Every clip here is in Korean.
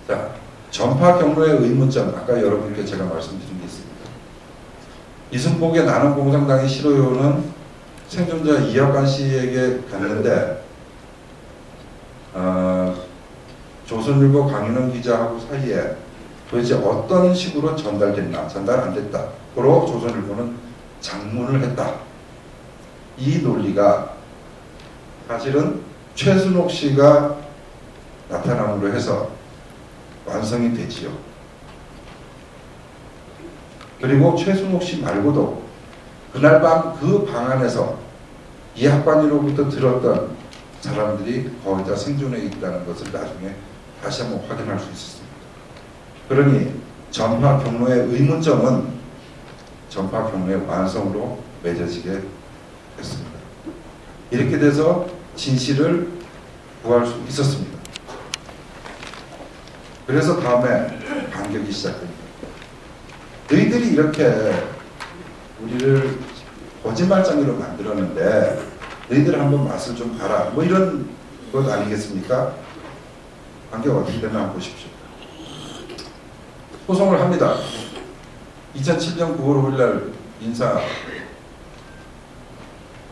자, 전파 경로의 의문점, 아까 여러분께 제가 말씀드린 게 있습니다. 이승복의 나는 공산당이 싫어요는 생존자 이학관 씨에게 갔는데 조선일보 강윤원 기자하고 사이에 도대체 어떤 식으로 전달됐나, 전달 안 됐다. 그로 조선일보는 장문을 했다. 이 논리가 사실은 최순옥 씨가 나타남으로 해서 완성이 되지요. 그리고 최순옥 씨 말고도 그날 밤 그 방 안에서 이학관이로부터 들었던 사람들이 거의 다 생존해 있다는 것을 나중에 다시 한번 확인할 수 있었습니다. 그러니 전파 경로의 의문점은 전파 경로의 완성으로 맺어지게 했습니다. 이렇게 돼서 진실을 구할 수 있었습니다. 그래서 다음에 반격이 시작됩니다. 너희들이 이렇게 우리를 거짓말장이로 만들었는데 너희들 한번 맛을 좀 봐라. 뭐 이런 것 아니겠습니까? 반격 어떻게 되나 한번 보십시오. 소송을 합니다. 2007년 9월 5일날 인사,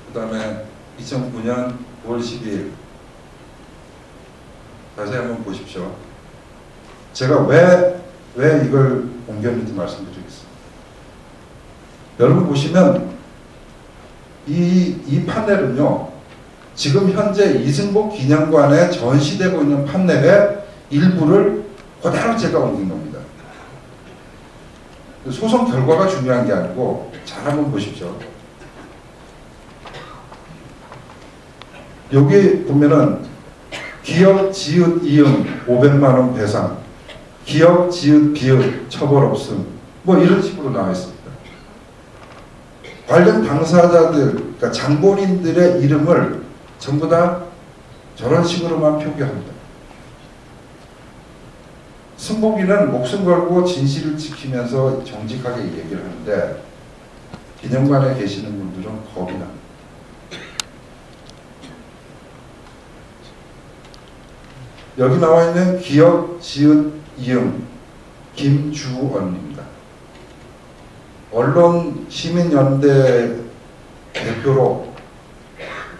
그 다음에 2009년 9월 12일 자세히 한번 보십시오. 제가 왜 이걸 옮겼는지 말씀드리겠습니다. 여러분 보시면 이 판넬은요, 지금 현재 이승복 기념관에 전시되고 있는 판넬의 일부를 그대로 제가 옮긴 겁니다. 소송 결과가 중요한 게 아니고 잘 한번 보십시오. 여기 보면은 기억, 지읒, 이응 500만원 배상, 기억, 지읒, 비읒 처벌 없음, 뭐 이런 식으로 나와 있습니다. 관련 당사자들, 그러니까 장본인들의 이름을 전부 다 저런 식으로만 표기합니다. 승복이는 목숨 걸고 진실을 지키면서 정직하게 얘기를 하는데 기념관에 계시는 분들은 겁이 납니다. 여기 나와 있는 기억, 지읒, 이응 김주언입니다. 언론 시민연대 대표로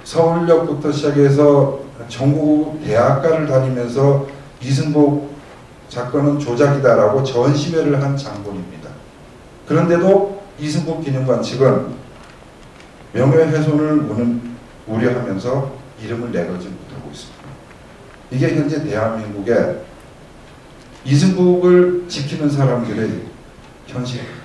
서울역부터 시작해서 전국 대학가를 다니면서 이승복 사건은 조작이다라고 전심회를 한 장본입니다. 그런데도 이승복 기념관 측은 명예훼손을 우려하면서 이름을 내걸지 못하고 있습니다. 이게 현재 대한민국의 이승복을 지키는 사람들의 현실입니다.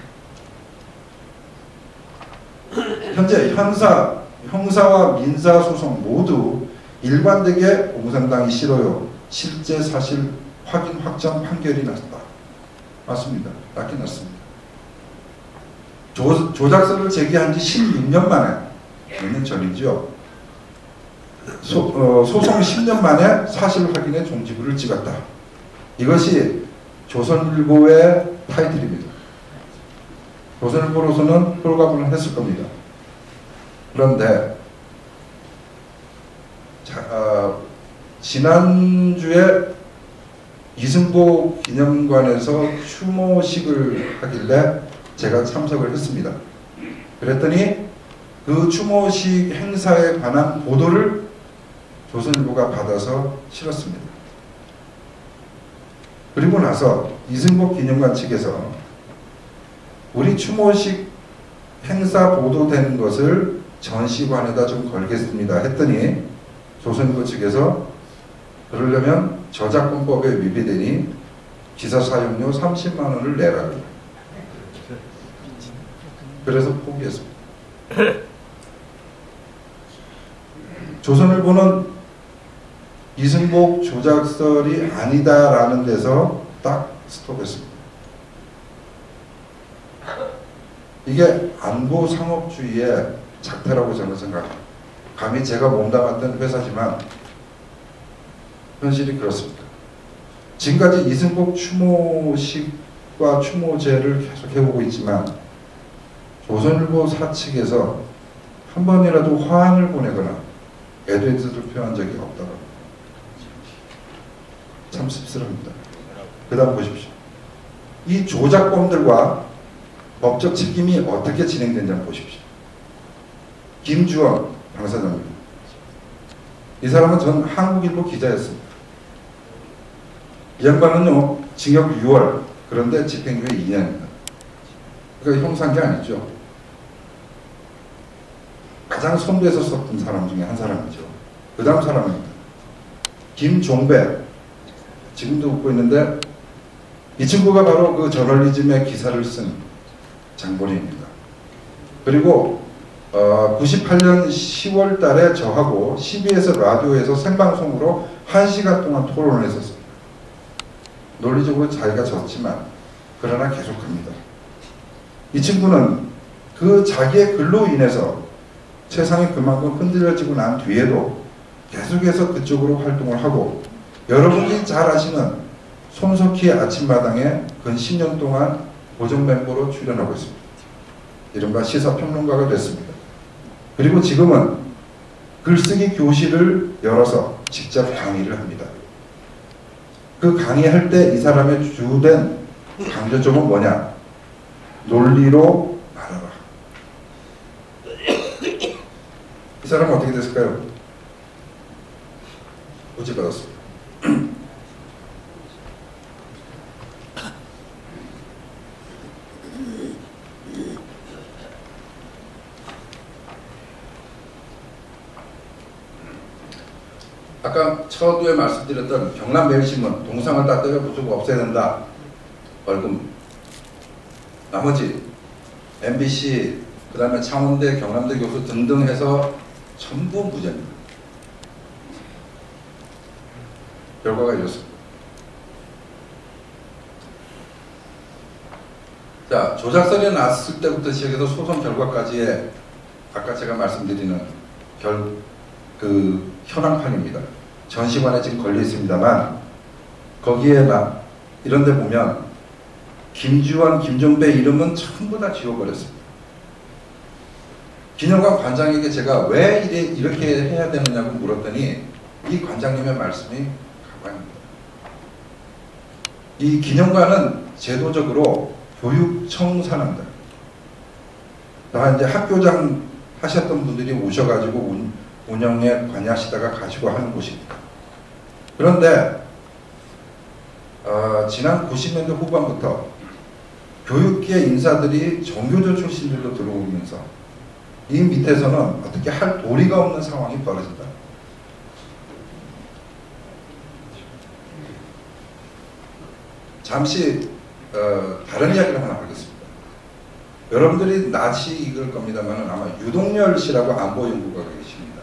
현재 형사와 민사소송 모두 일관되게 공산당이 싫어요. 실제 사실 확인 확정 판결이 났다. 맞습니다. 났긴 났습니다. 조작서를 제기한 지 16년 만에, 몇 년 전이죠. 소송 10년 만에 사실 확인의 종지부를 찍었다. 이것이 조선일보의 타이틀입니다. 조선일보로서는 홀가분을 했을 겁니다. 그런데 지난주에 이승복 기념관에서 추모식을 하길래 제가 참석을 했습니다. 그랬더니 그 추모식 행사에 관한 보도를 조선일보가 받아서 실었습니다. 그리고 나서 이승복 기념관 측에서 우리 추모식 행사 보도된 것을 전시관에다 좀 걸겠습니다 했더니 조선일보 측에서 그러려면 저작권법에 위배되니 기사 사용료 30만 원을 내라고. 그래서 포기했습니다. 조선일보는 이승복 조작설이 아니다라는 데서 딱 스톱했습니다. 이게 안보 상업주의의 작태라고 저는 생각합니다. 감히 제가 몸담았던 회사지만 현실이 그렇습니다. 지금까지 이승복 추모식과 추모제를 계속 해오고 있지만 조선일보 사측에서 한 번이라도 화환을 보내거나 애도의 뜻을 표한 적이 없다고 합니다. 참 씁쓸합니다. 그 다음 보십시오. 이 조작범들과 법적 책임이 어떻게 진행된지 보십시오. 김주원 당사자입니다. 이 사람은 전 한국일보 기자였습니다. 이 양반은요, 징역 6월, 그런데 집행유예 2년입니다. 그러니까 형사한 게 아니죠. 가장 선두에서 섰던 사람 중에 한 사람이죠. 그 다음 사람입니다. 김종배, 지금도 웃고 있는데, 이 친구가 바로 그 저널리즘의 기사를 쓴 장본인입니다. 그리고 98년 10월 달에 저하고 CBS 라디오에서 생방송으로 1시간 동안 토론을 했었습니다. 논리적으로 자기가 졌지만 그러나 계속합니다. 이 친구는 그 자기의 글로 인해서 세상이 그만큼 흔들려지고 난 뒤에도 계속해서 그쪽으로 활동을 하고, 여러분이 잘 아시는 손석희의 아침마당에 근 10년 동안 고정 멤버로 출연하고 있습니다. 이른바 시사평론가가 됐습니다. 그리고 지금은 글쓰기 교실을 열어서 직접 강의를 합니다. 그 강의할 때 이 사람의 주된 강조점은 뭐냐? 논리로 말하라. 이 사람은 어떻게 됐을까요? 고지받았습니다. 아까 처두에 말씀드렸던 경남매일신문 동상을 다 때려 부수고 없애야 된다. 벌금. 나머지 MBC, 그 다음에 창원대, 경남대 교수 등등 해서 전부 무죄입니다. 결과가 이렇습니다. 자, 조작설이 났을 때부터 시작해서 소송 결과까지의 아까 제가 말씀드리는 그 현황판입니다. 전시관에 지금 걸려 있습니다만, 거기에 막 이런 데 보면 김주원, 김종배 이름은 전부 다 지워버렸습니다. 기념관 관장에게 제가 왜 이렇게 해야 되느냐고 물었더니 이 관장님의 말씀이 가관입니다. 이 기념관은 제도적으로 교육청 산업입니다. 다 이제 학교장 하셨던 분들이 오셔가지고 운영에 관여하시다가 가시고 하는 곳입니다. 그런데 지난 90년대 후반부터 교육계 인사들이 정교조 출신들도 들어오면서 이 밑에서는 어떻게 할 도리가 없는 상황이 벌어진다. 잠시 다른 이야기를 하나 하겠습니다. 여러분들이 낯이 익을 겁니다만 아마 유동열 씨라고 안보연구가가 계십니다.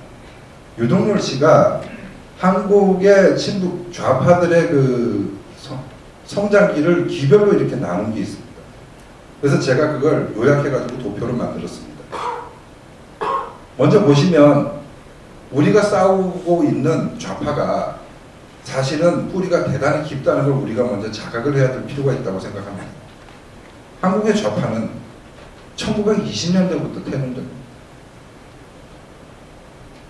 유동열 씨가 한국의 친북 좌파들의 그 성장기를 기별로 이렇게 나눈 게 있습니다. 그래서 제가 그걸 요약해가지고 도표를 만들었습니다. 먼저 보시면 우리가 싸우고 있는 좌파가 사실은 뿌리가 대단히 깊다는 걸 우리가 먼저 자각을 해야 될 필요가 있다고 생각합니다. 한국의 좌파는 1920년대부터 태동됩니다.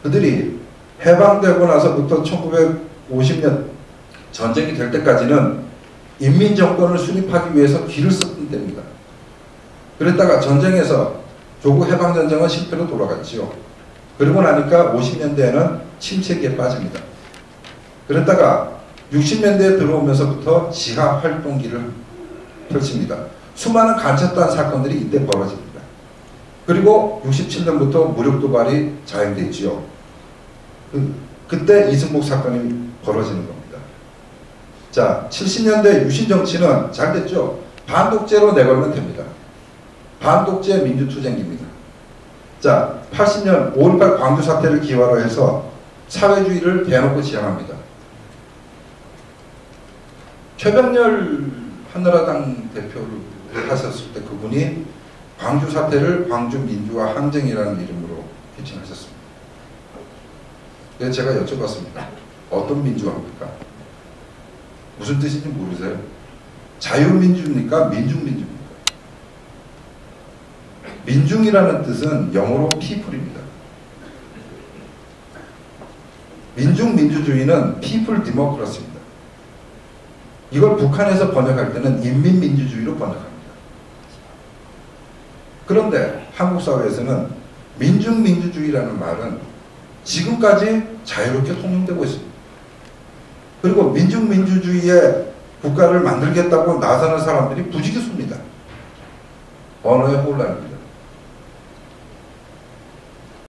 그들이 해방되고 나서부터 1950년 전쟁이 될 때까지는 인민정권을 수립하기 위해서 길을 썼던 때입니다. 그랬다가 전쟁에서 조국 해방전쟁은 실패로 돌아갔지요. 그러고 나니까 50년대에는 침체기에 빠집니다. 그랬다가 60년대에 들어오면서부터 지하 활동기를 펼칩니다. 수많은 간첩단 사건들이 이때 벌어집니다. 그리고 67년부터 무력 도발이 자행됐지요. 그때 이승복 사건이 벌어지는 겁니다. 자, 70년대 유신 정치는 잘 됐죠. 반독재로 내걸면 됩니다. 반독재 민주투쟁기입니다. 자, 80년 5.18 광주 사태를 기화로 해서 사회주의를 대놓고 지향합니다. 최병렬 한나라당 대표를 하셨을 때 그분이 광주 사태를 광주 민주화 항쟁이라는 이름으로 피칭하셨습니다. 그래서 제가 여쭤봤습니다. 어떤 민주화입니까? 무슨 뜻인지 모르세요? 자유민주입니까? 민중민주입니까? 민중이라는 뜻은 영어로 people입니다. 민중민주주의는 people democracy입니다. 이걸 북한에서 번역할 때는 인민민주주의로 번역합니다. 그런데 한국 사회에서는 민중민주주의라는 말은 지금까지 자유롭게 통용되고 있습니다. 그리고 민중민주주의의 국가를 만들겠다고 나서는 사람들이 부지기수입니다. 언어의 혼란입니다.